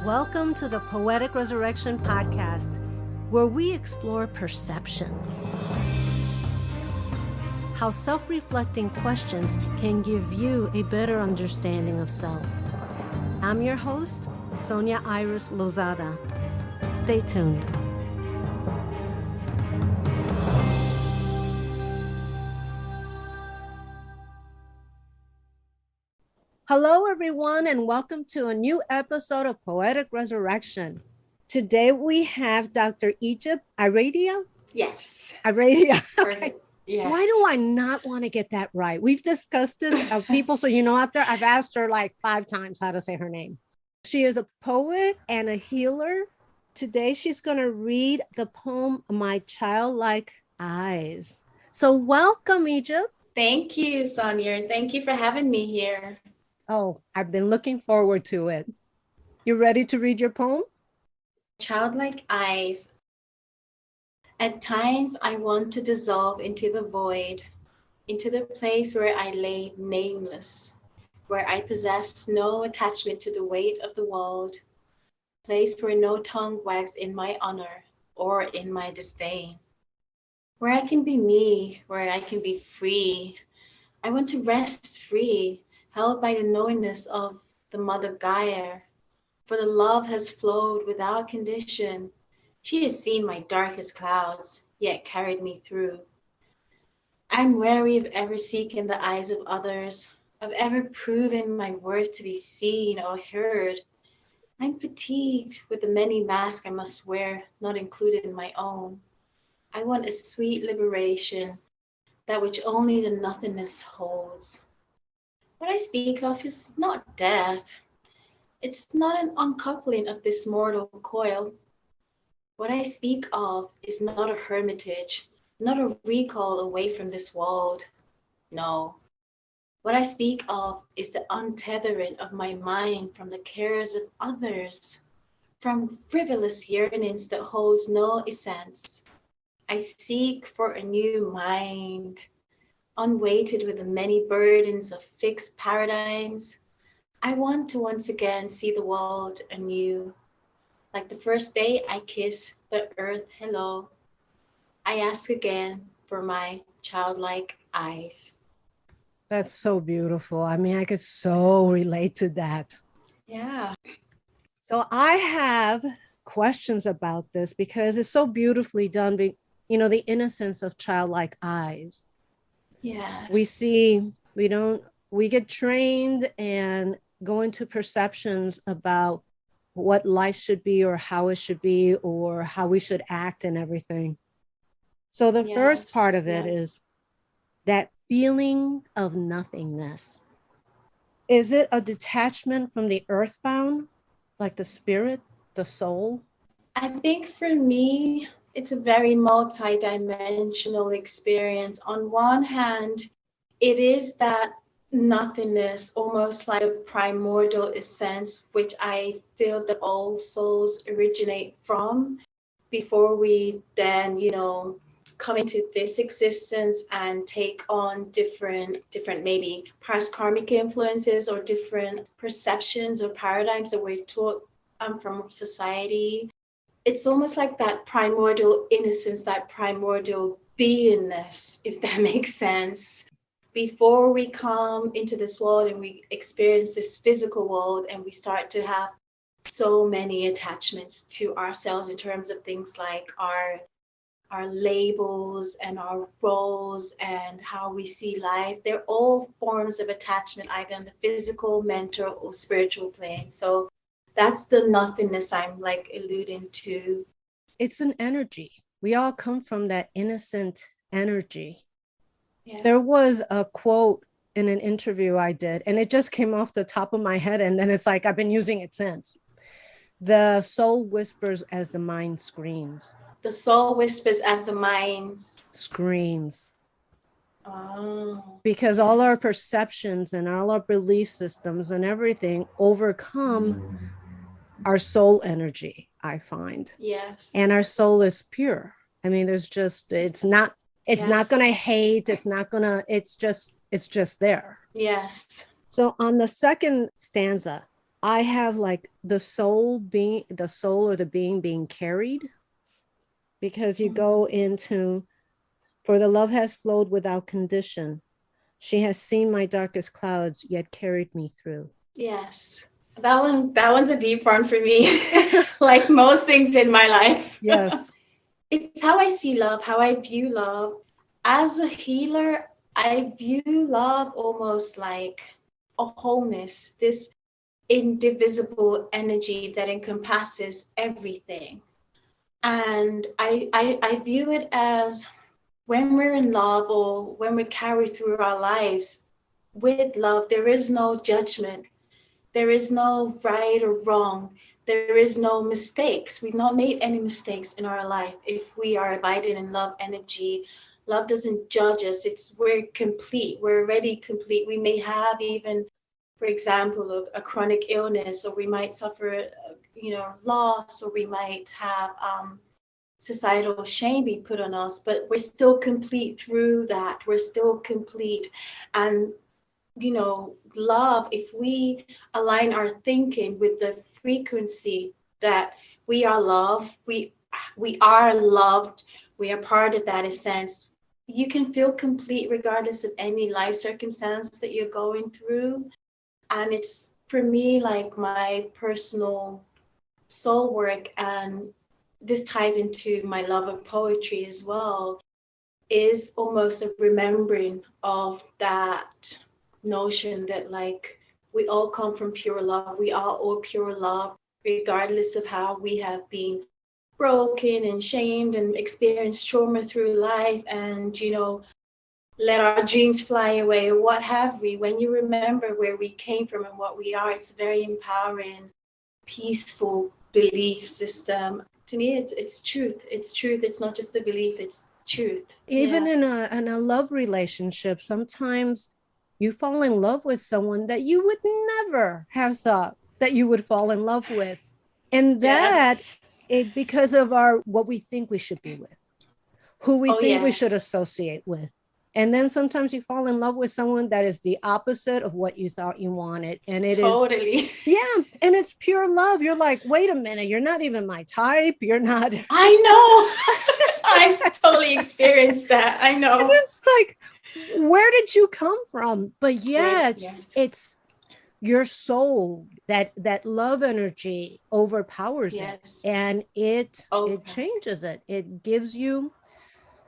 Welcome to the Poetic Resurrection Podcast, where we explore perceptions. How self-reflecting questions can give you a better understanding of self. I'm your host, Sonia Iris Lozada. Stay tuned. Hello, everyone, and welcome to a new episode of Poetic Resurrection. Today we have Dr. Iredia. Yes. Iredia. Okay. Yes. Why do I not want to get that right? We've discussed this people, so you know out there, I've asked her like 5 times how to say her name. She is a poet and a healer. Today she's going to read the poem, My Childlike Eyes. So welcome, Egypt. Thank you, Sonia. Thank you for having me here. Oh, I've been looking forward to it. You ready to read your poem? Childlike eyes. At times, I want to dissolve into the void, into the place where I lay nameless, where I possess no attachment to the weight of the world, place where no tongue wags in my honor or in my disdain, where I can be me, where I can be free. I want to rest free, held by the knowingness of the Mother Gaia, for the love has flowed without condition. She has seen my darkest clouds, yet carried me through. I'm wary of ever seeking the eyes of others, of ever proving my worth to be seen or heard. I'm fatigued with the many masks I must wear, not included in my own. I want a sweet liberation, that which only the nothingness holds. What I speak of is not death. It's not an uncoupling of this mortal coil. What I speak of is not a hermitage, not a recall away from this world. No. What I speak of is the untethering of my mind from the cares of others, from frivolous yearnings that holds no essence. I seek for a new mind, unweighted with the many burdens of fixed paradigms. I want to once again see the world anew. Like the first day I kiss the earth hello, I ask again for my childlike eyes. That's so beautiful. I mean, I could so relate to that. Yeah. So I have questions about this because it's so beautifully done. You know, the innocence of childlike eyes. Yes. We get trained and go into perceptions about what life should be or how it should be or how we should act and everything. So the first part of it is that feeling of nothingness. Is it a detachment from the earthbound, like the spirit, the soul? I think for me, it's a very multi-dimensional experience. On one hand, it is that nothingness, almost like a primordial essence, which I feel that all souls originate from before we then, come into this existence and take on different maybe past karmic influences or different perceptions or paradigms that we're taught from society. It's almost like that primordial innocence, that primordial beingness, if that makes sense. Before we come into this world and we experience this physical world and we start to have so many attachments to ourselves in terms of things like our labels and our roles and how we see life, they're all forms of attachment, either on the physical, mental, or spiritual plane. So that's the nothingness I'm like alluding to. It's an energy. We all come from that innocent energy. Yeah. There was a quote in an interview I did, and it just came off the top of my head. And then it's like, I've been using it since. The soul whispers as the mind screams. The soul whispers as the mind screams. Oh. Because all our perceptions and all our belief systems and everything overcome our soul energy, I find. Yes. And our soul is pure. I mean, it's not going to hate. It's just there. Yes. So on the second stanza, I have like the soul or the being being carried, because you go into, for the love has flowed without condition. She has seen my darkest clouds, yet carried me through. Yes. That one's a deep one for me. Like most things in my life. Yes. It's how I see love, how I view love. As a healer, I view love almost like a wholeness, this indivisible energy that encompasses everything. And I view it as when we're in love or when we carry through our lives with love, there is no judgment. There is no right or wrong. There is no mistakes. We've not made any mistakes in our life if we are abiding in love energy. Love doesn't judge us. We're complete. We're already complete. We may have even, for example, a chronic illness, or we might suffer, loss, or we might have societal shame be put on us, but we're still complete through that. We're still complete. And love, if we align our thinking with the frequency that we are loved, we are loved, we are part of that essence, you can feel complete regardless of any life circumstance that you're going through. And it's, for me, like my personal soul work, and this ties into my love of poetry as well, is almost a remembering of that notion that, like, we all come from pure love. We are all pure love, regardless of how we have been broken and shamed and experienced trauma through life, and let our dreams fly away, or what have we. When you remember where we came from and what we are, it's very empowering, peaceful belief system. To me, it's truth. It's truth. It's not just a belief, it's truth. Even in a love relationship, sometimes you fall in love with someone that you would never have thought that you would fall in love with. And that because of what we think we should be with, who we think we should associate with. And then sometimes you fall in love with someone that is the opposite of what you thought you wanted. And it totally. Yeah. And it's pure love. You're like, wait a minute, you're not even my type. You're not. I know. I've totally experienced that. I know. And it's like, where did you come from? But yet it's your soul, that love energy overpowers it, and it changes it. It gives you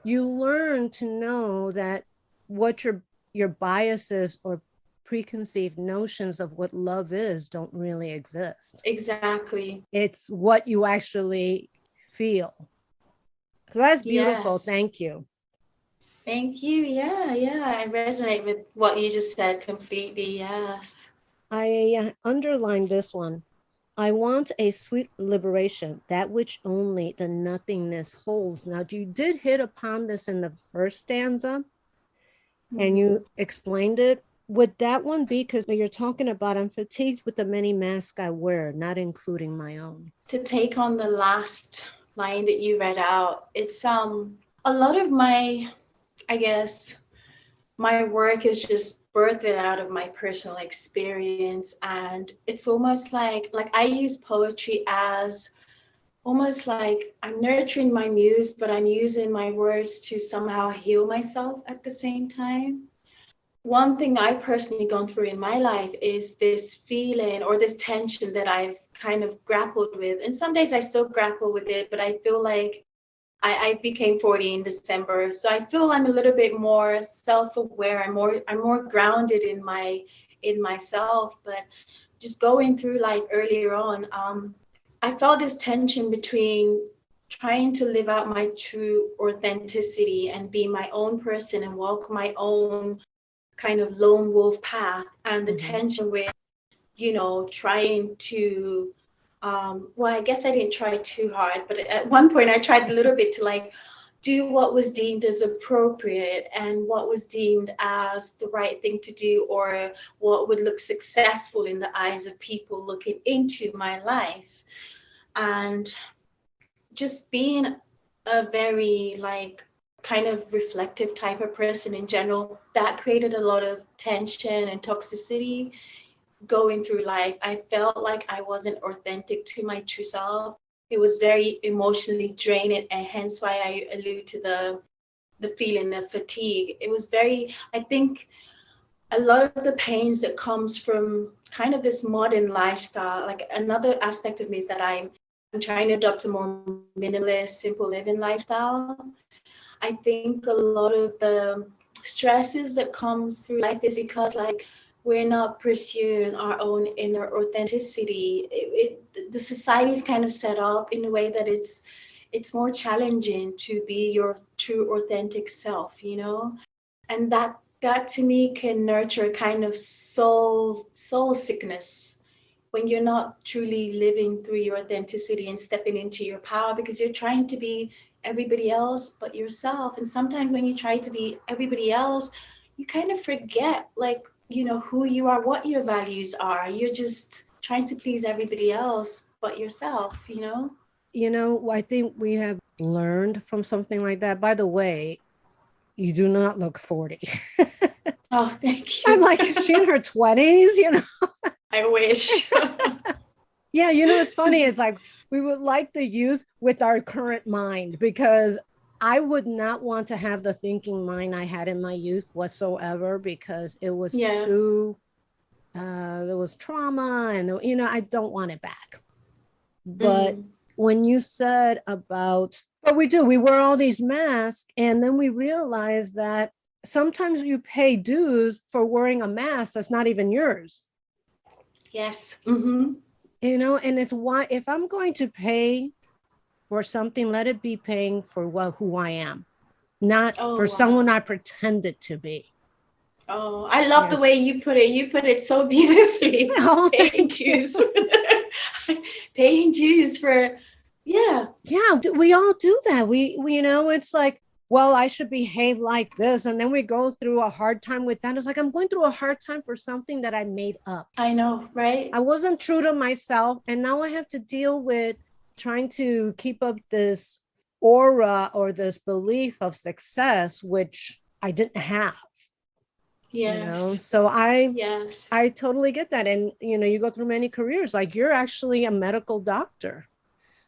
learn to know that what your biases or preconceived notions of what love is don't really exist. Exactly. It's what you actually feel. So that's beautiful. Thank you. Thank you. Yeah. I resonate with what you just said completely. Yes. I underlined this one. I want a sweet liberation, that which only the nothingness holds. Now, you did hit upon this in the first stanza, and you explained it. Would that one be, because you're talking about, I'm fatigued with the many masks I wear, not including my own? To take on the last line that you read out, it's a lot of my, I guess, my work is just birthed out of my personal experience. And it's almost like I use poetry as almost like I'm nurturing my muse, but I'm using my words to somehow heal myself at the same time. One thing I've personally gone through in my life is this feeling or this tension that I've kind of grappled with. And some days I still grapple with it, but I feel like I became 40 in December. So I feel I'm a little bit more self-aware. I'm more grounded in myself. But just going through life earlier on, I felt this tension between trying to live out my true authenticity and be my own person and walk my own kind of lone wolf path, and the tension with, trying to, well, I guess I didn't try too hard, but at one point I tried a little bit to do what was deemed as appropriate and what was deemed as the right thing to do, or what would look successful in the eyes of people looking into my life. And just being a very kind of reflective type of person in general, that created a lot of tension and toxicity going through life, I felt like I wasn't authentic to my true self. It was very emotionally draining, and hence why I allude to the feeling of fatigue. It was very, I think a lot of the pains that comes from kind of this modern lifestyle, like another aspect of me is that I'm trying to adopt a more minimalist, simple living lifestyle. I think a lot of the stresses that comes through life is because like we're not pursuing our own inner authenticity. The society is kind of set up in a way that it's more challenging to be your true authentic self, you know? And that to me can nurture a kind of soul sickness when you're not truly living through your authenticity and stepping into your power, because you're trying to be everybody else but yourself. And sometimes when you try to be everybody else, you kind of forget, like, you know, who you are, what your values are. You're just trying to please everybody else but yourself, you know? You know, I think we have learned from something like that. By the way, you do not look 40. Oh, thank I'm you. like, is she in her 20s, you know? I wish. Yeah, you know, it's funny. It's like we would like the youth with our current mind, because I would not want to have the thinking mind I had in my youth whatsoever, because it was Yeah. too, there was trauma, and, you know, I don't want it back. But when you said about, but we wear all these masks, and then we realize that sometimes you pay dues for wearing a mask that's not even yours. Yes. You know, and it's why, if I'm going to pay for something, let it be paying for who I am, not Oh, for someone wow. I pretended to be. Oh, I love the Yes. way you put it. You put it so beautifully. Oh, Paying thank you. dues. Paying dues for, yeah. Yeah, we all do that. We, you know, it's like, well, I should behave like this. And then we go through a hard time with that. It's like, I'm going through a hard time for something that I made up. I know, right? I wasn't true to myself. And now I have to deal with trying to keep up this aura or this belief of success, which I didn't have. You know, Yes. so Yes. I totally get that. And, you know, you go through many careers, like you're actually a medical doctor.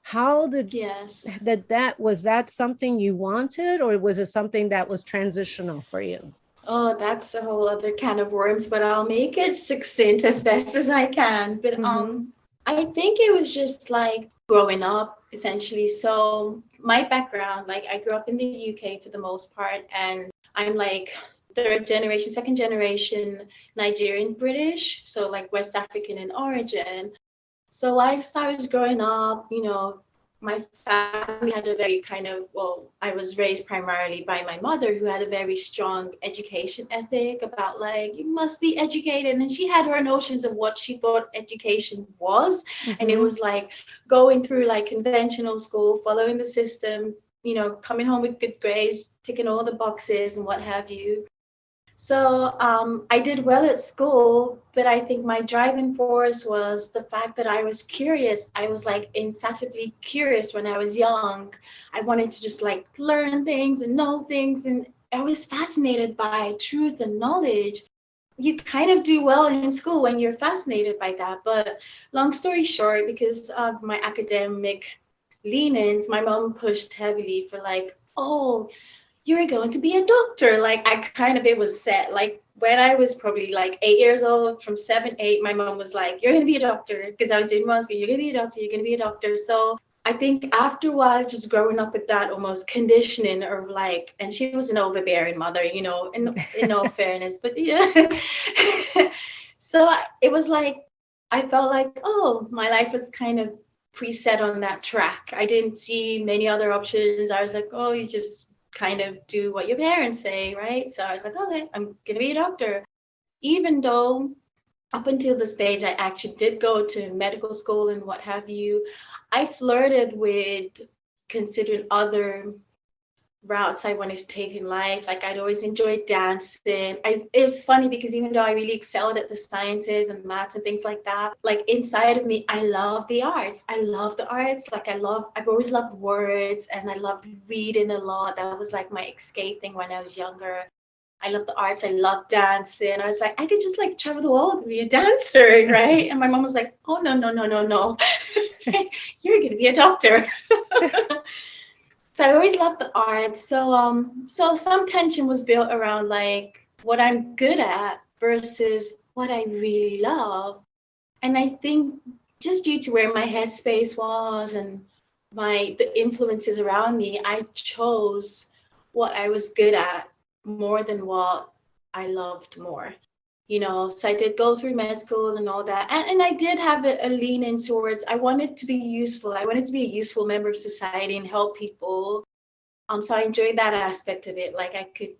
How did Yes. that was that something you wanted, or was it something that was transitional for you? Oh, that's a whole other can of worms, but I'll make it succinct as best as I can. But Mm-hmm. I think it was just like growing up essentially. So my background, like I grew up in the UK for the most part, and I'm like third generation, second generation Nigerian British, so like West African in origin. So whilst I was growing up, you know, my family had a very kind of, well, I was raised primarily by my mother, who had a very strong education ethic about like, you must be educated. And she had her notions of what she thought education was. And it Mm-hmm. was like going through like conventional school, following the system, you know, coming home with good grades, ticking all the boxes and what have you. So I did well at school, but I think my driving force was the fact that I was curious. I was like insatiably curious when I was young. I wanted to just like learn things and know things. And I was fascinated by truth and knowledge. You kind of do well in school when you're fascinated by that. But long story short, because of my academic leanings, my mom pushed heavily for like, oh, you're going to be a doctor. Like I kind of, it was set. Like when I was probably like 8 years old, from 7, 8, my mom was like, you're going to be a doctor. Because I was doing well, you're going to be a doctor, you're going to be a doctor. So I think after a while, just growing up with that almost conditioning of like, and she was an overbearing mother, you know, in all fairness, but yeah. So it was like, I felt like, oh, my life was kind of preset on that track. I didn't see many other options. I was like, oh, you just kind of do what your parents say, right? So I was like, okay, I'm gonna be a doctor. Even though up until the stage I actually did go to medical school and what have you, I flirted with considering other routes I wanted to take in life. Like I'd always enjoyed dancing. It was funny because even though I really excelled at the sciences and maths and things like that, like inside of me, I love the arts. I love the arts. Like I've always loved words, and I loved reading a lot. That was like my escape thing when I was younger. I love the arts. I love dancing. I was like, I could just like travel the world and be a dancer, right? And my mom was like, oh, no, no, no, no, no. You're going to be a doctor. So I always loved the arts. So some tension was built around like what I'm good at versus what I really love. And I think just due to where my headspace was and the influences around me, I chose what I was good at more than what I loved more. So I did go through med school and all that. And I did have a lean in towards, I wanted to be useful. I wanted to be a useful member of society and help people. So I enjoyed that aspect of it. Like I could,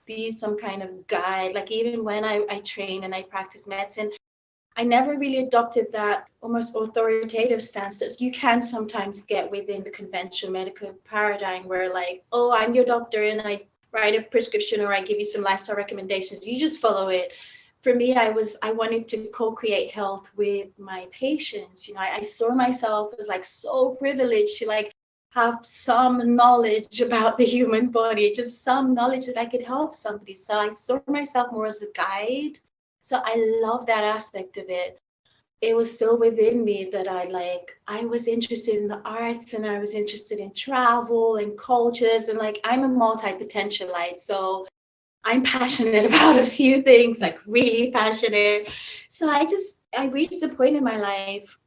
be some kind of guide. Like even when I train and I practice medicine, I never really adopted that almost authoritative stance that you can sometimes get within the conventional medical paradigm where like, oh, I'm your doctor and I write a prescription or I give you some lifestyle recommendations. You just follow it. For me, I wanted to co-create health with my patients. I saw myself as like so privileged to like have some knowledge about the human body, just some knowledge that I could help somebody. So I saw myself more as a guide. So I love that aspect of it. It was still within me that I was interested in the arts and I was interested in travel and cultures. And like, I'm a multi-potentialite. So I'm passionate about a few things, like really passionate. So I reached a point in my life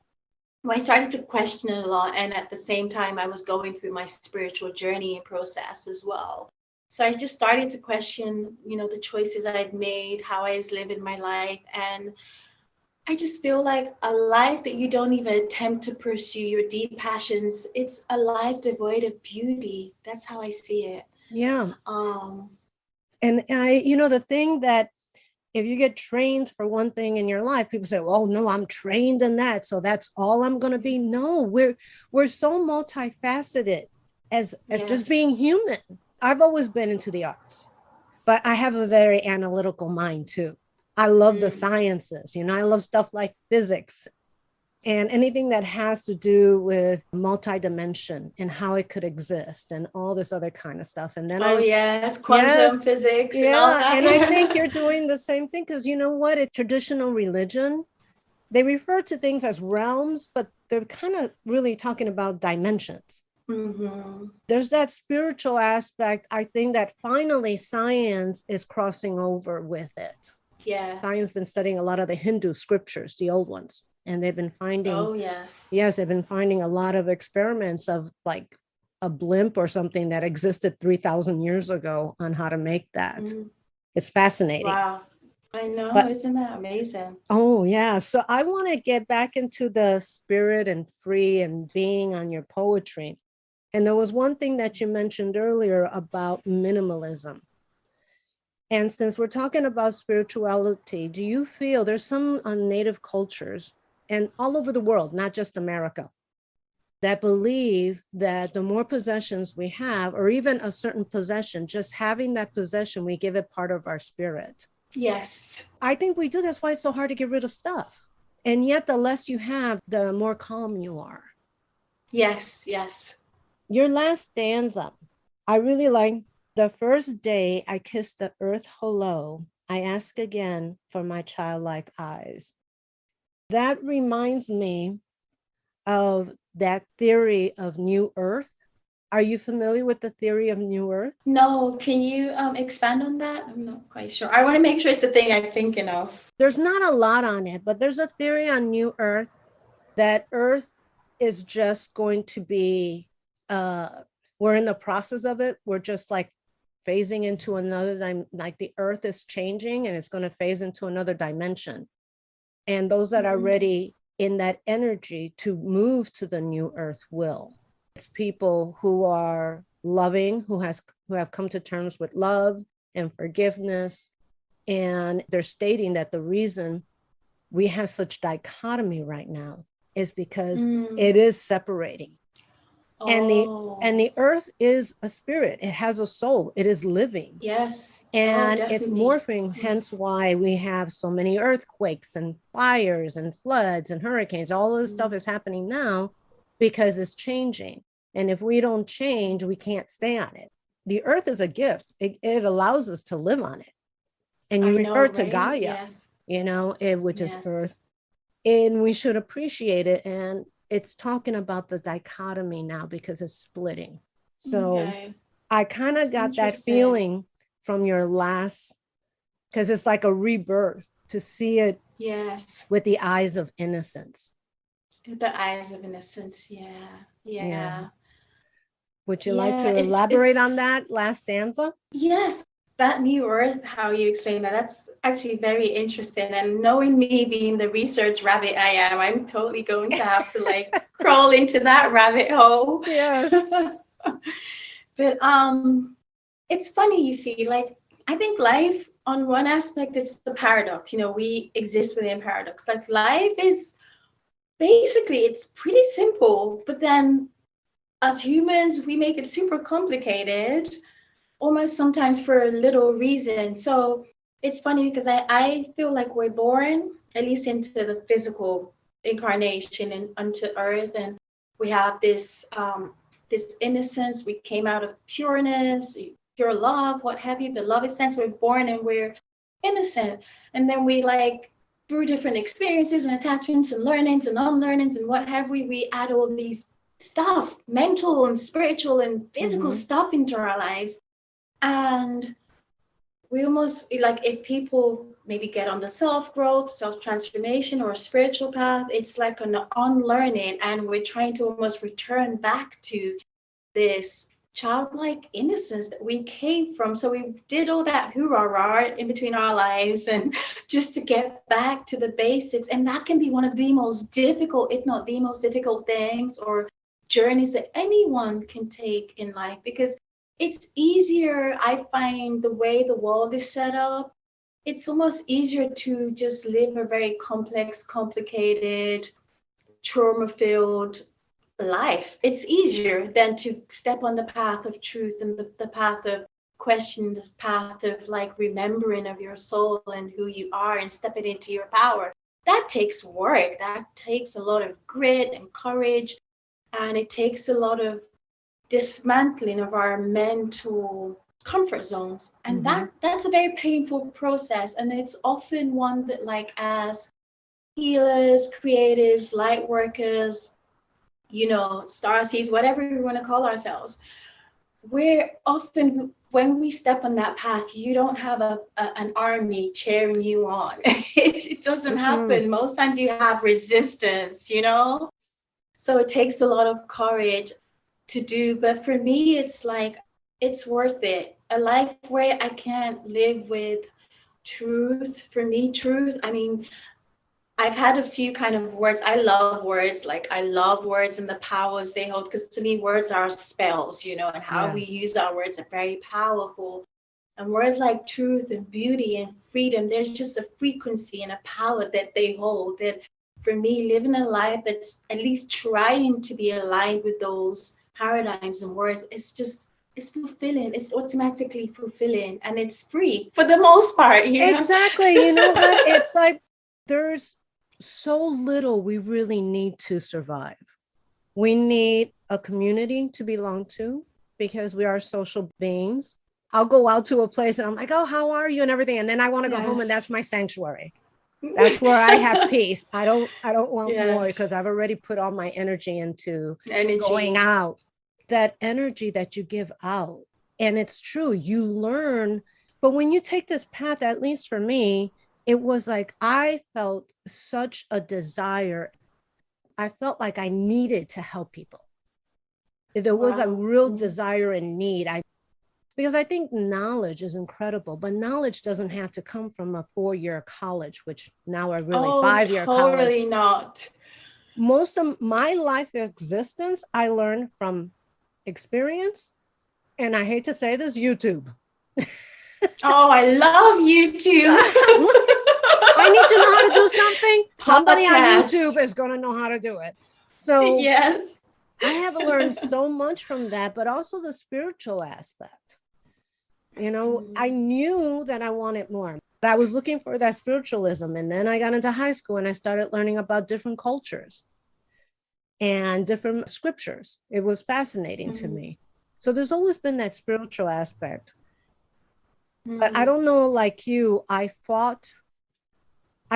where I started to question it a lot. And at the same time, I was going through my spiritual journey and process as well. So I just started to question, the choices I'd made, how I was living my life. And I just feel like a life that you don't even attempt to pursue your deep passions, it's a life devoid of beauty. That's how I see it. Yeah. And the thing that if you get trained for one thing in your life, people say, well, no, I'm trained in that, so that's all I'm going to be. No, we're so multifaceted as just being human. I've always been into the arts, but I have a very analytical mind too. I love the sciences, I love stuff like physics and anything that has to do with multi-dimension and how it could exist and all this other kind of stuff. And then quantum physics and all that. And I think you're doing the same thing because you know what? In traditional religion, they refer to things as realms, but they're kind of really talking about dimensions. Mm-hmm. There's that spiritual aspect. I think that finally science is crossing over with it. Yeah. Science has been studying a lot of the Hindu scriptures, the old ones, and they've been finding, they've been finding a lot of experiments of like a blimp or something that existed 3,000 years ago on how to make that. Mm-hmm. It's fascinating. Wow. I know, isn't that amazing? Oh, yeah. So I want to get back into the spirit and free and being on your poetry. And there was one thing that you mentioned earlier about minimalism. And since we're talking about spirituality, do you feel there's some native cultures and all over the world, not just America, that believe that the more possessions we have, or even a certain possession, just having that possession, we give it part of our spirit? Yes. I think we do. That's why it's so hard to get rid of stuff. And yet the less you have, the more calm you are. Yes, yes. Your last stanza, I really like. The first day I kissed the earth hello, I ask again for my childlike eyes. That reminds me of that theory of new earth. Are you familiar with the theory of new earth? No, can you expand on that? I'm not quite sure. I want to make sure it's the thing I'm thinking of. There's not a lot on it, but there's a theory on new earth that earth is just going to be, we're in the process of it. We're just like phasing into another, like the earth is changing and it's going to phase into another dimension. And those that are ready in that energy to move to the new earth will. It's people who are loving, who have come to terms with love and forgiveness. And they're stating that the reason we have such dichotomy right now is because it is separating. Oh. And the earth is a spirit. It has a soul. It is living. Yes. And it's morphing, hence why we have so many earthquakes and fires and floods and hurricanes. All of this stuff is happening now because it's changing. And if we don't change, we can't stay on it. The earth is a gift. It allows us to live on it. And you I know, refer to right? Gaia, Yes. which is Yes. earth, and we should appreciate it. And it's talking about the dichotomy now because it's splitting. So Okay. I kind of It's got that interesting. feeling from your last, because it's like a rebirth to see it Yes. with the eyes of innocence. The eyes of innocence. Yeah. Yeah. Yeah. Would you like Yeah. to elaborate on that last stanza? Yes, that new earth, how you explain that, that's actually very interesting. And knowing me being the research rabbit I am, I'm totally going to have to like crawl into that rabbit hole. Yes. But it's funny, you see, like I think life on one aspect it's the paradox. You know, we exist within paradox. Like life is basically it's pretty simple, but then as humans, we make it super complicated almost sometimes for little reason. So it's funny because I feel like we're born, at least into the physical incarnation and unto earth, and we have this innocence. We came out of pureness, pure love, what have you, the love essence. We're born and we're innocent. And then we like through different experiences and attachments and learnings and unlearnings and what have we add all these stuff, mental and spiritual and physical stuff into our lives. And we almost like if people maybe get on the self-growth, self-transformation or a spiritual path, it's like an unlearning, and we're trying to almost return back to this childlike innocence that we came from. So we did all that hoorah in between our lives and just to get back to the basics. And that can be one of the most difficult, if not the most difficult things or journeys that anyone can take in life, because it's easier, I find, the way the world is set up, it's almost easier to just live a very complex, complicated, trauma-filled life. It's easier than to step on the path of truth and the path of question, the path of like remembering of your soul and who you are and stepping into your power. That takes work. That takes a lot of grit and courage. And it takes a lot of dismantling of our mental comfort zones, and that's a very painful process. And it's often one that, like, as healers, creatives, light workers, you know, starseeds, whatever we want to call ourselves, we're often, when we step on that path, you don't have an army cheering you on. It doesn't happen. Most times you have resistance, you know, so it takes a lot of courage to do. But for me, it's like, it's worth it. A life where I can't live with truth. For me, truth, I mean, I've had a few kind of words. I love words. Like, I love words and the powers they hold, because to me, words are spells, you know, and how we use our words are very powerful. And words like truth and beauty and freedom, there's just a frequency and a power that they hold that, for me, living a life that's at least trying to be aligned with those paradigms and words, it's fulfilling. It's automatically fulfilling, and it's free for the most part, you know? Exactly. You know what? It's like there's so little we really need to survive. We need a community to belong to because we are social beings. I'll go out to a place and I'm like, oh, how are you and everything. And then I want to go home, and that's my sanctuary. That's where I have peace. I don't want more, because I've already put all my energy into going out. That energy that you give out. And it's true, you learn. But when you take this path, at least for me, it was like I felt such a desire. I felt like I needed to help people. There was a real desire and need. Because I think knowledge is incredible, but knowledge doesn't have to come from a 4-year college, which now are really 5-year college. Totally not. Most of my life existence, I learned from experience. And I hate to say this, YouTube. Oh, I love YouTube. I need to know how to do something. Somebody on YouTube is going to know how to do it. So yes, I have learned so much from that, but also the spiritual aspect. You know, I knew that I wanted more. I was looking for that spiritualism. And then I got into high school and I started learning about different cultures and different scriptures. It was fascinating to me. So there's always been that spiritual aspect. But I don't know, like you, I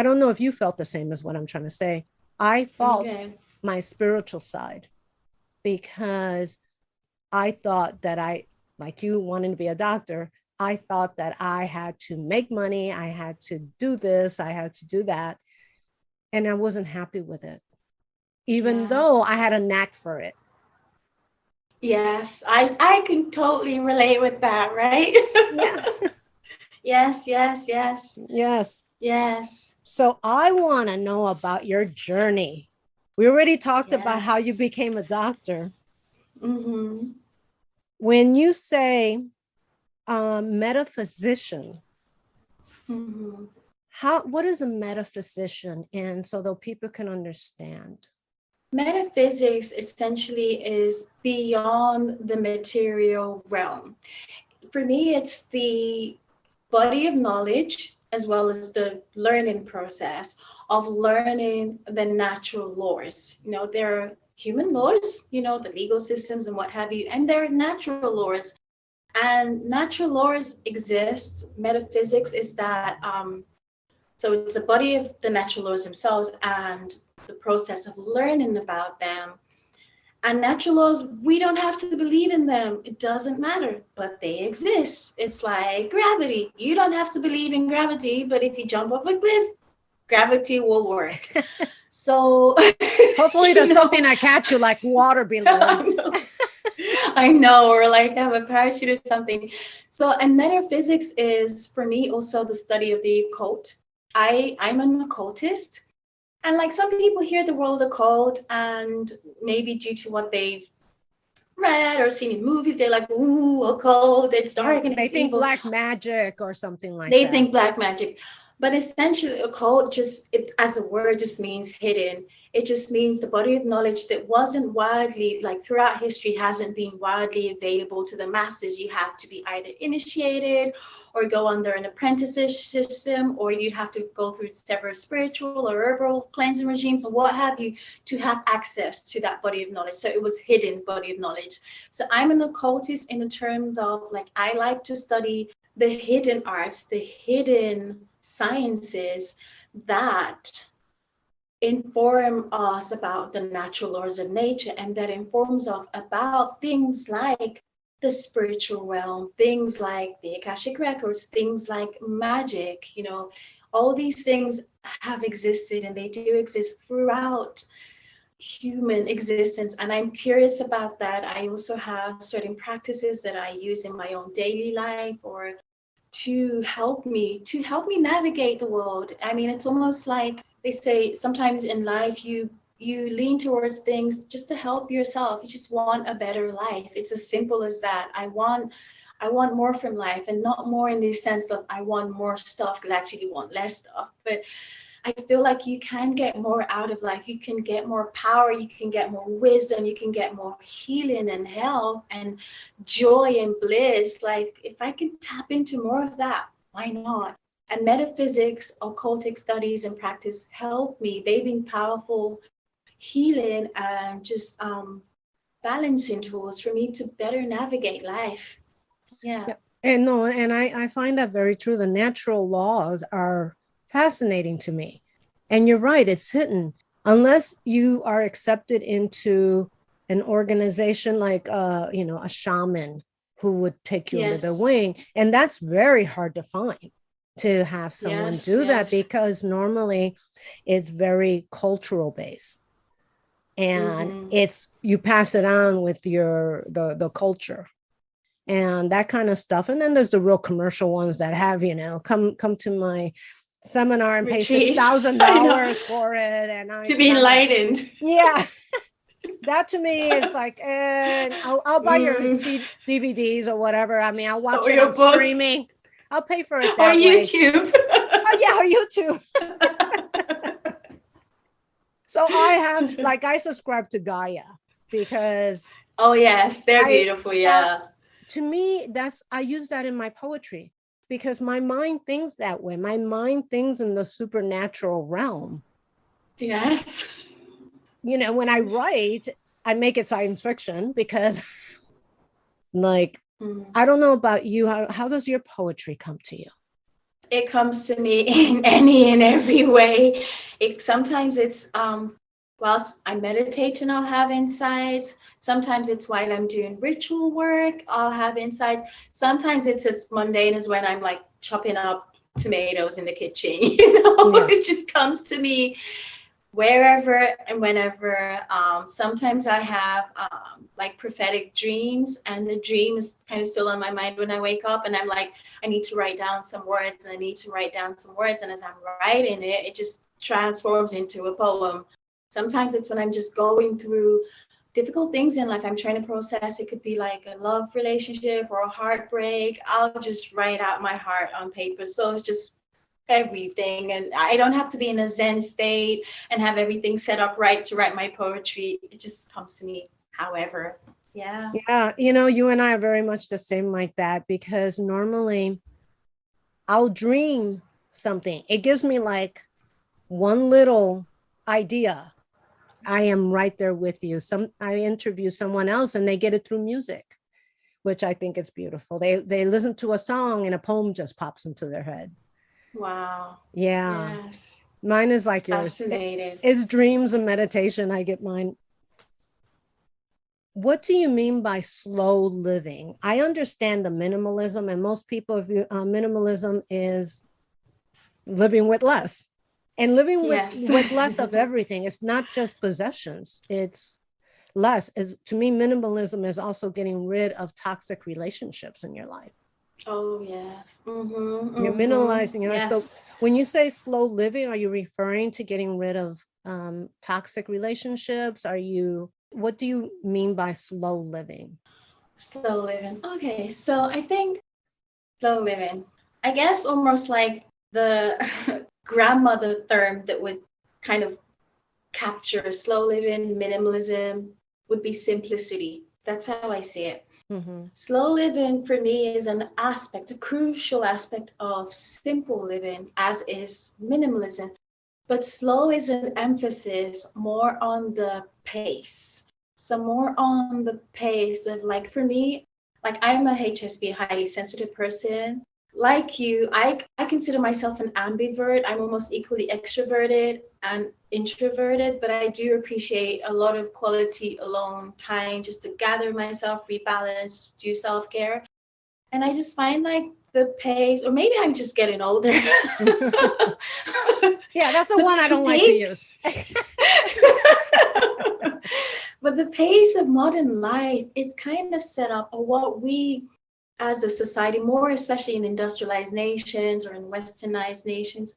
don't know if you felt the same as what I'm trying to say. I fought Okay. my spiritual side because I thought that like you wanting to be a doctor, I thought that I had to make money, I had to do this, I had to do that. And I wasn't happy with it, even though I Yes. had a knack for it. Yes. I can totally relate with that, right? Yeah. Yes, yes, yes. Yes. Yes. So I want to know about your journey. We already talked about how you Yes. became a doctor. Mm-hmm. When you say metaphysician, Mm-hmm. what is a metaphysician? And so that people can understand. Metaphysics essentially is beyond the material realm. For me, it's the body of knowledge as well as the learning process of learning the natural laws. You know, there are human laws, you know, the legal systems and what have you, and there are natural laws. And natural laws exist. Metaphysics is that so it's a body of the natural laws themselves and the process of learning about them. And natural laws, we don't have to believe in them. It doesn't matter, but they exist. It's like gravity. You don't have to believe in gravity, but if you jump off a cliff, gravity will work. So hopefully there's something that catch you like water below. I know, or like have a parachute or something. So, and metaphysics is for me also the study of the occult. I'm an occultist. And like some people hear the word occult, and maybe due to what they've read or seen in movies, they're like, ooh, occult, it's dark and They it's think evil. black magic or something like They that. think black magic. But essentially, occult just, it, as a word, just means hidden. It just means the body of knowledge that wasn't widely, like throughout history, hasn't been widely available to the masses. You have to be either initiated or go under an apprenticeship system, or you'd have to go through several spiritual or herbal cleansing regimes or what have you to have access to that body of knowledge. So it was hidden body of knowledge. So I'm an occultist in the terms of like, I like to study the hidden arts, the hidden sciences that inform us about the natural laws of nature, and that informs us about things like the spiritual realm, things like the Akashic records, things like magic. You know, all these things have existed and they do exist throughout human existence, and I'm curious about that. I also have certain practices that I use in my own daily life or to help me navigate the world. I mean, it's almost like they say sometimes in life you lean towards things just to help yourself. You just want a better life. It's as simple as that. I want more from life, and not more in the sense of I want more stuff, because I actually want less stuff, but I feel like you can get more out of life. You can get more power, you can get more wisdom, you can get more healing and health and joy and bliss. Like, if I can tap into more of that, why not? And metaphysics, occultic studies, and practice help me. They've been powerful healing and just balancing tools for me to better navigate life. Yeah. And no, and I find that very true. The natural laws are fascinating to me. And you're right, it's hidden. Unless you are accepted into an organization like a shaman who would take you under their Yes. wing. And that's very hard to find, to have someone Yes. do that, Yes. because normally it's very cultural based. And Mm-hmm. it's you pass it on with the culture and that kind of stuff. And then there's the real commercial ones that have, come to my seminar and pay Retreat. $6,000 for it. And To be enlightened. Yeah. That to me is like, I'll buy your DVDs or whatever. I mean, I'll watch Or it your on book. streaming. I'll pay for it Or that way. YouTube. Oh yeah, or YouTube. So I subscribe to Gaia because Oh yes, they're beautiful. Yeah. To me, I use that in my poetry because my mind thinks that way. My mind thinks in the supernatural realm. Yes. When I write, I make it science fiction because like I don't know about you. How does your poetry come to you? It comes to me in any and every way. Sometimes it's whilst I'm meditating, I'll have insights. Sometimes it's while I'm doing ritual work, I'll have insights. Sometimes it's as mundane as when I'm like chopping up tomatoes in the kitchen. It just comes to me wherever and whenever. Sometimes I have like prophetic dreams, and the dream is kind of still on my mind when I wake up, and I'm like, I need to write down some words, and I need to write down some words. And as I'm writing it, it just transforms into a poem. Sometimes it's when I'm just going through difficult things in life I'm trying to process. It could be like a love relationship or a heartbreak. I'll just write out my heart on paper. So it's just everything, and I don't have to be in a Zen state and have everything set up right to write my poetry. It just comes to me however. Yeah, you and I are very much the same like that, because normally I'll dream something, it gives me like one little idea, I am right there with you. I interview someone else and they get it through music, which I think is beautiful. They listen to a song and a poem just pops into their head. wow. Yeah. Yes, Mine is like yours. fascinating. It's dreams and meditation. I get mine. What do you mean by slow living? I understand the minimalism, and most people view minimalism is living with less, and living Yes. with less of everything. It's not just possessions. It's less. To me, minimalism is also getting rid of toxic relationships in your life. Oh yes. Mm-hmm, You're mm-hmm. minimalizing your life. Yes. So when you say slow living, are you referring to getting rid of toxic relationships? What do you mean by slow living? Slow living. Okay, so I think slow living, I guess almost like the grandmother term that would kind of capture slow living, minimalism, would be simplicity. That's how I see it. Mm-hmm. Slow living for me is an aspect, a crucial aspect of simple living, as is minimalism. But slow is an emphasis more on the pace. So more on the pace of, like, for me, like I'm a HSP, highly sensitive person. Like you, I consider myself an ambivert. I'm almost equally extroverted and introverted, but I do appreciate a lot of quality alone time just to gather myself, rebalance, do self-care. And I just find like the pace, or maybe I'm just getting older. Yeah, that's the one I don't like to use. But the pace of modern life is kind of set up, or what we as a society, more especially in industrialized nations or in westernized nations,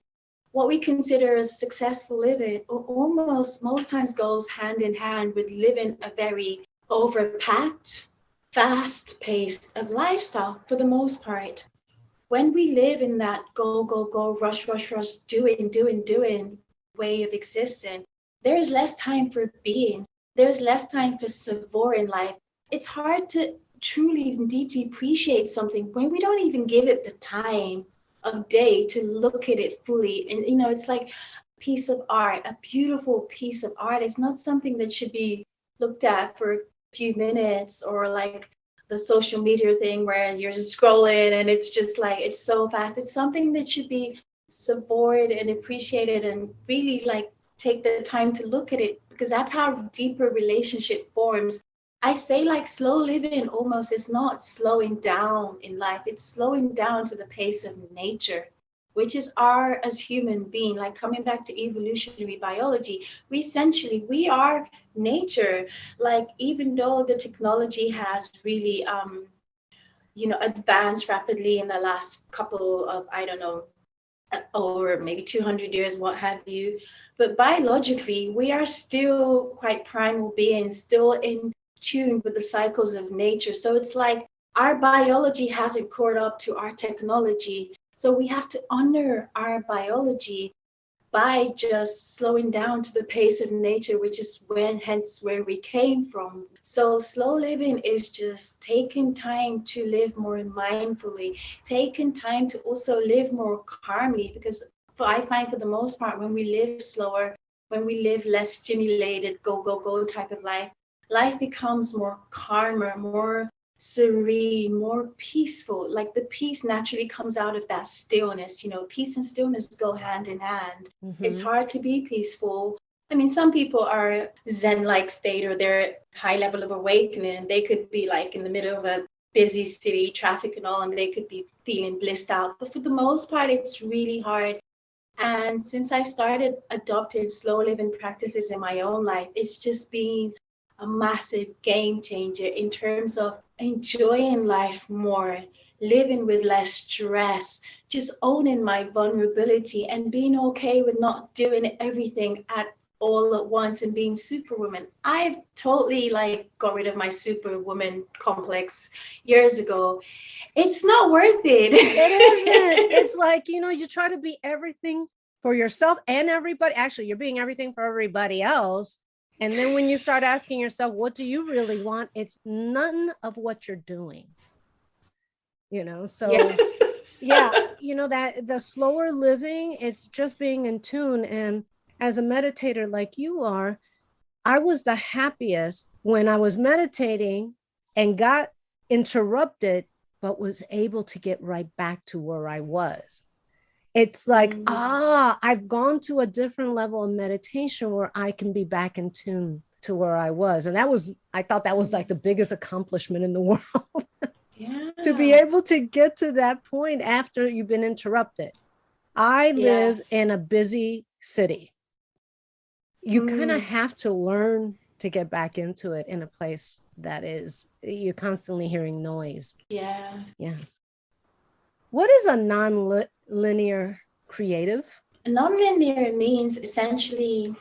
what we consider as successful living almost most times goes hand in hand with living a very overpacked, fast-paced of lifestyle for the most part. When we live in that go, go, go, rush, rush, rush, doing way of existing, there is less time for being. There's less time for savoring life. It's hard to truly and deeply appreciate something when we don't even give it the time of day to look at it fully. And, it's like a piece of art, a beautiful piece of art. It's not something that should be looked at for a few minutes, or like the social media thing where you're scrolling and it's just like, it's so fast. It's something that should be savored and appreciated, and really like take the time to look at it, because that's how deeper relationship forms. I say like slow living almost is not slowing down in life. It's slowing down to the pace of nature, which is our, as human being, like coming back to evolutionary biology, we are nature. Like, even though the technology has really, advanced rapidly in the last couple of, I don't know, over maybe 200 years, what have you. But biologically, we are still quite primal beings, still in tune with the cycles of nature. So it's like our biology hasn't caught up to our technology. So we have to honor our biology by just slowing down to the pace of nature, which is hence where we came from. So slow living is just taking time to live more mindfully, taking time to also live more calmly, because I find for the most part, when we live slower, when we live less stimulated, go, go, go type of life, life becomes more calmer, more serene, more peaceful. Like the peace naturally comes out of that stillness. You know, peace and stillness go hand in hand. It's hard to be peaceful. I mean, some people are Zen-like state, or they're high level of awakening. They could be like in the middle of a busy city, traffic and all, and they could be feeling blissed out. But for the most part, it's really hard. And since I started adopting slow living practices in my own life, it's just been a massive game changer in terms of enjoying life more, living with less stress, just owning my vulnerability and being okay with not doing everything at all at once and being superwoman. I've totally like got rid of my superwoman complex years ago. It's not worth it. It isn't. It's like, you know, you try to be everything for yourself and everybody. Actually, you're being everything for everybody else. And then when you start asking yourself, what do you really want? It's none of what you're doing. You know, so yeah, you know, that the slower living, it's just being in tune. And as a meditator like you are, I was the happiest when I was meditating and got interrupted, but was able to get right back to where I was. It's like, I've gone to a different level of meditation where I can be back in tune to where I was. And I thought that was like the biggest accomplishment in the world. To be able to get to that point after you've been interrupted. I live in a busy city. You kind of have to learn to get back into it in a place that is, you're constantly hearing noise. Yeah. What is a non-linear creative? Non-linear means essentially,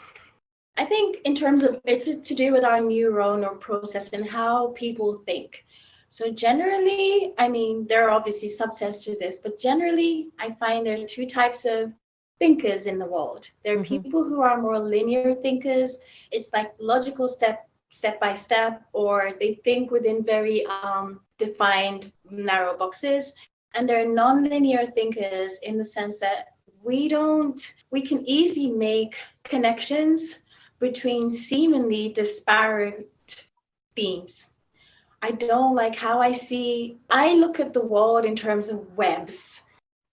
I think in terms of, it's to do with our neuronal process and how people think. So generally, I mean, there are obviously subsets to this, but generally I find there are two types of thinkers in the world. There are people who are more linear thinkers. It's like logical step by step, or they think within very defined narrow boxes. And there are non-linear thinkers in the sense that we can easily make connections between seemingly disparate themes. I don't like how I look at the world in terms of webs.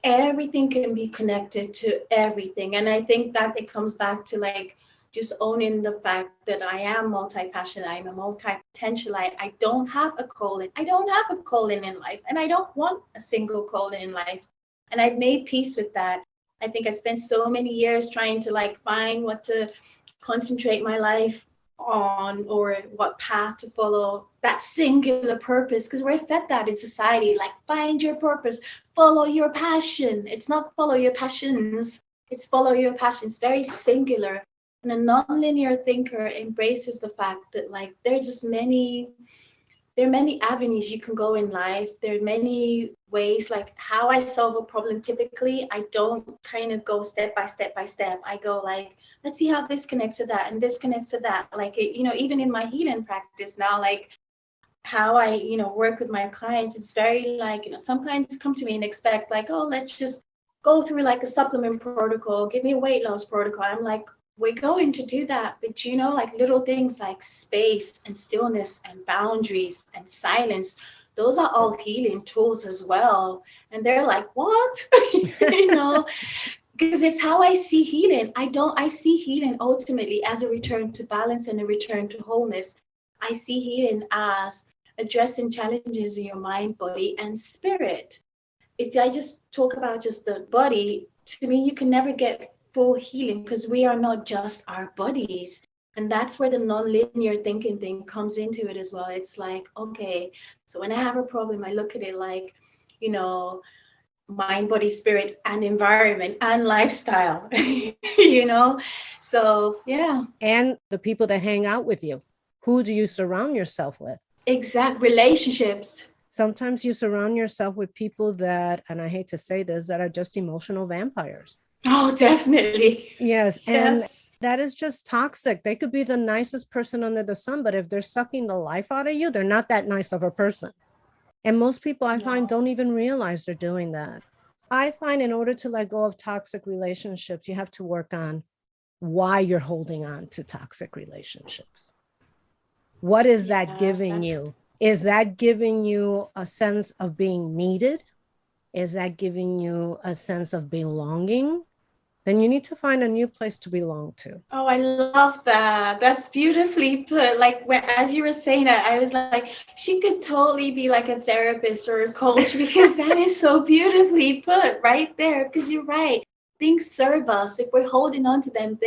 Everything can be connected to everything. And I think that it comes back to like just owning the fact that I am multi-passionate, I'm a multi-potentialite. I don't have a calling. I don't have a calling in life, and I don't want a single calling in life. And I've made peace with that. I think I spent so many years trying to like find what to concentrate my life on, or what path to follow, that singular purpose, because we're fed that in society, like find your purpose, follow your passion. It's not follow your passions, it's follow your passions, very singular. And a non-linear thinker embraces the fact that like there are many avenues you can go in life. There are many ways, like how I solve a problem. Typically, I don't kind of go step by step by step. I go like, let's see how this connects to that and this connects to that. Like, you know, even in my healing practice now, like how I, you know, work with my clients, it's very like, you know, some clients come to me and expect like, oh, let's just go through like a supplement protocol, give me a weight loss protocol. I'm like, we're going to do that, but you know, like little things like space and stillness and boundaries and silence, those are all healing tools as well. And they're like, what? You know, because it's how I see healing. I see healing ultimately as a return to balance and a return to wholeness. I see healing as addressing challenges in your mind, body, and spirit. If I just talk about just the body, to me, you can never get full healing because we are not just our bodies. And that's where the non-linear thinking thing comes into it as well. It's like, okay, so when I have a problem, I look at it like, you know, mind, body, spirit, and environment and lifestyle, you know? So, yeah. And the people that hang out with you. Who do you surround yourself with? Exact relationships. Sometimes you surround yourself with people that, and I hate to say this, that are just emotional vampires. Oh, definitely. Yes. And that is just toxic. They could be the nicest person under the sun, but if they're sucking the life out of you, they're not that nice of a person. And most people I find don't even realize they're doing that. I find in order to let go of toxic relationships, you have to work on why you're holding on to toxic relationships. What is that giving you? Is that giving you a sense of being needed? Is that giving you a sense of belonging? Then you need to find a new place to belong to. Oh, I love that. That's beautifully put. Like when, as you were saying that, I was like, she could totally be like a therapist or a coach because that is so beautifully put right there. Because you're right. Things serve us. If we're holding on to them,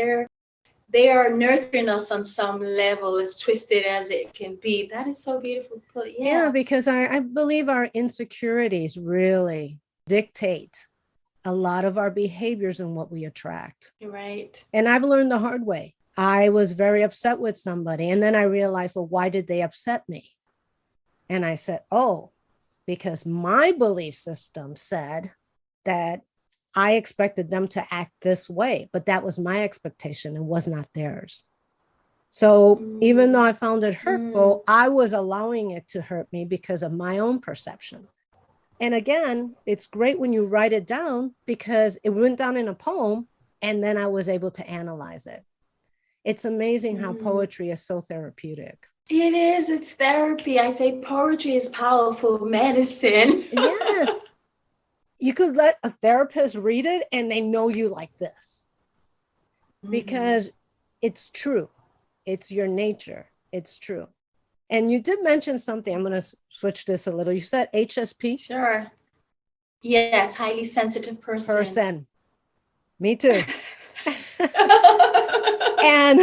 they are nurturing us on some level, as twisted as it can be. That is so beautiful put. Yeah, Yeah. because I believe our insecurities really dictate a lot of our behaviors and what we attract. You're right. And I've learned the hard way. I was very upset with somebody. And then I realized, well, why did they upset me? And I said, oh, because my belief system said that I expected them to act this way, but that was my expectation. It was not theirs. So even though I found it hurtful, I was allowing it to hurt me because of my own perception. And again, it's great when you write it down because it went down in a poem and then I was able to analyze it. It's amazing how poetry is so therapeutic. It is. It's therapy. I say poetry is powerful medicine. Yes. You could let a therapist read it and they know you like this because it's true. It's your nature. It's true. And you did mention something. I'm going to switch this a little. You said HSP? Sure. Yes, highly sensitive person. Me too. And,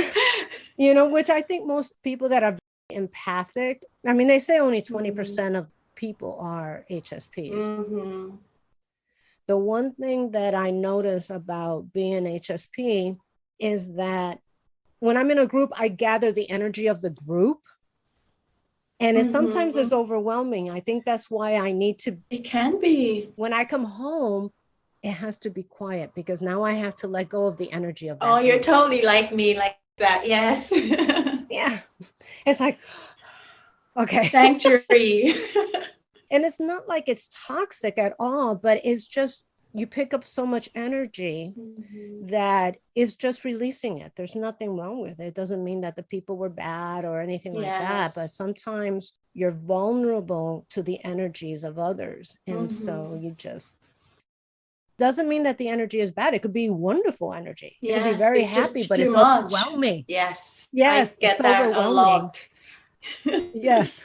you know, which I think most people that are empathic, I mean, they say only 20% of people are HSPs. The one thing that I notice about being HSP is that when I'm in a group, I gather the energy of the group. And it sometimes is overwhelming. I think that's why I need to. It can be. When I come home, it has to be quiet because now I have to let go of the energy of that. Oh, you're totally like me, like that. Yes. Yeah. It's like, okay. Sanctuary. And it's not like it's toxic at all, but it's just, you pick up so much energy that is just releasing it. There's nothing wrong with it. It doesn't mean that the people were bad or anything like that, but sometimes you're vulnerable to the energies of others. And so you just, doesn't mean that the energy is bad. It could be wonderful energy. It could be very happy, but it's overwhelming. Yes. Yes. I get that a lot. Yes.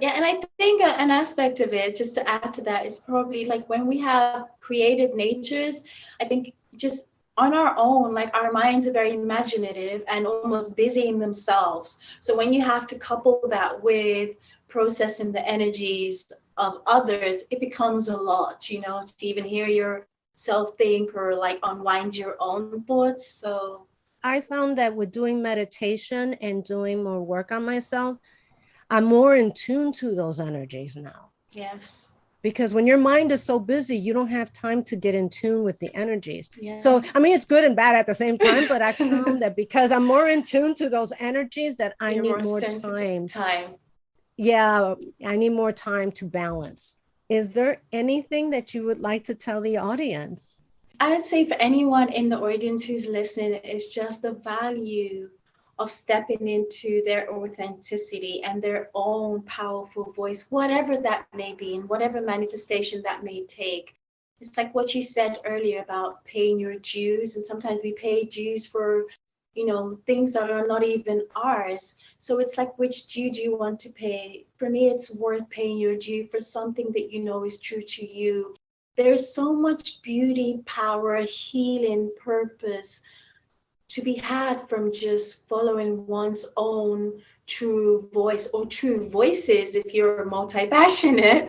Yeah, and I think an aspect of it, just to add to that, is probably like when we have creative natures, I think just on our own, like our minds are very imaginative and almost busy in themselves. So when you have to couple that with processing the energies of others, it becomes a lot, you know, to even hear yourself think or like unwind your own thoughts. So I found that with doing meditation and doing more work on myself, I'm more in tune to those energies now. Yes. Because when your mind is so busy, you don't have time to get in tune with the energies. Yes. So, I mean, it's good and bad at the same time, but I found that because I'm more in tune to those energies that I need more time. Yeah, I need more time to balance. Is there anything that you would like to tell the audience? I would say for anyone in the audience who's listening, it's just the value of stepping into their authenticity and their own powerful voice, whatever that may be, and whatever manifestation that may take. It's like what you said earlier about paying your dues. And sometimes we pay dues for, you know, things that are not even ours. So it's like, which due do you want to pay? For me, it's worth paying your due for something that you know is true to you. There's so much beauty, power, healing, purpose to be had from just following one's own true voice or true voices if you're multi-passionate.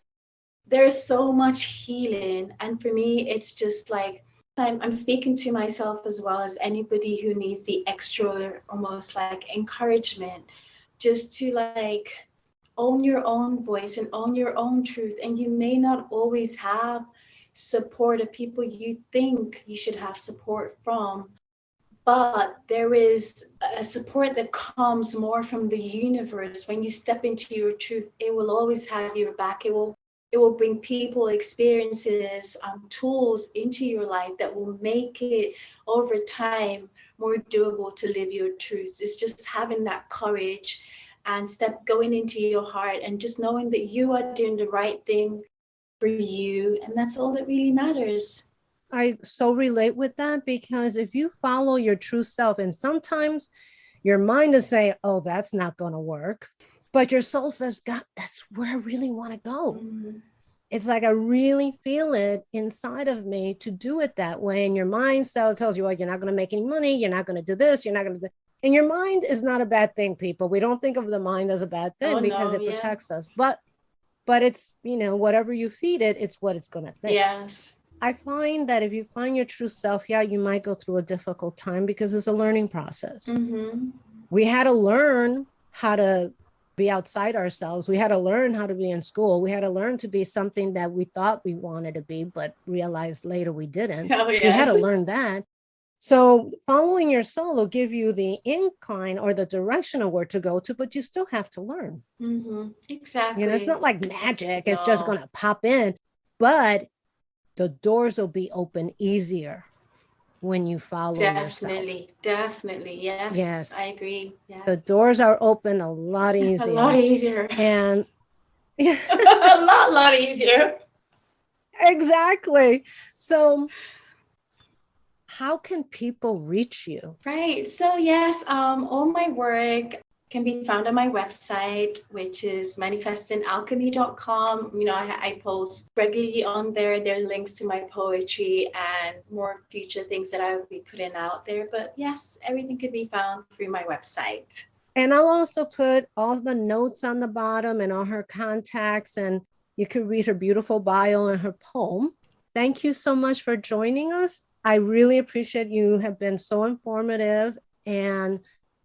There's so much healing. And for me, it's just like I'm speaking to myself as well as anybody who needs the extra, almost like encouragement, just to like own your own voice and own your own truth. And you may not always have support of people you think you should have support from, but there is a support that comes more from the universe. When you step into your truth, it will always have your back. It will bring people, experiences, tools into your life that will make it over time more doable to live your truth. It's just having that courage and going into your heart and just knowing that you are doing the right thing for you. And that's all that really matters. I so relate with that, because if you follow your true self, and sometimes your mind is saying, oh, that's not going to work, but your soul says, God, that's where I really want to go. Mm-hmm. It's like I really feel it inside of me to do it that way. And your mind still tells you, well, you're not going to make any money. You're not going to do this. You're not going to do. And your mind is not a bad thing, people. We don't think of the mind as a bad thing because it protects us. But it's, whatever you feed it, it's what it's going to think. Yes. I find that if you find your true self, you might go through a difficult time because it's a learning process. Mm-hmm. We had to learn how to be outside ourselves. We had to learn how to be in school. We had to learn to be something that we thought we wanted to be, but realized later we didn't. Oh, yes. We had to learn that. So following your soul will give you the incline or the direction of where to go to, but you still have to learn. Mm-hmm. Exactly. It's not like magic. It's just going to pop in, but the doors will be open easier when you follow yourself. Definitely. Yes. I agree. Yes. The doors are open a lot easier. A lot easier. And a lot easier. Exactly. So how can people reach you? Right. So yes, all my work can be found on my website, which is manifestingalchemy.com. I post regularly on there. There's links to my poetry and more future things that I will be putting out there. But yes, everything can be found through my website. And I'll also put all the notes on the bottom and all her contacts, and you can read her beautiful bio and her poem. Thank you so much for joining us. I really appreciate you have been so informative, and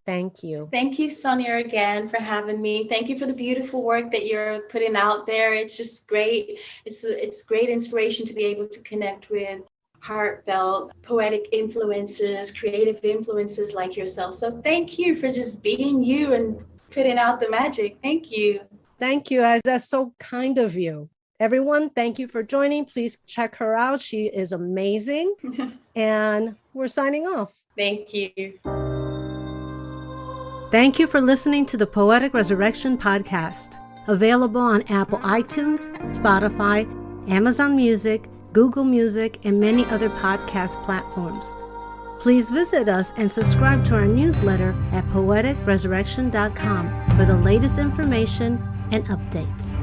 thank you. Thank you, Sonia, again for having me. Thank you for the beautiful work that you're putting out there. It's just great. It's great inspiration to be able to connect with heartfelt, poetic influencers, creative influencers like yourself. So thank you for just being you and putting out the magic. Thank you. Thank you. That's so kind of you. Everyone, thank you for joining. Please check her out. She is amazing. And we're signing off. Thank you. Thank you for listening to the Poetic Resurrection podcast, available on Apple iTunes, Spotify, Amazon Music, Google Music, and many other podcast platforms. Please visit us and subscribe to our newsletter at poeticresurrection.com for the latest information and updates.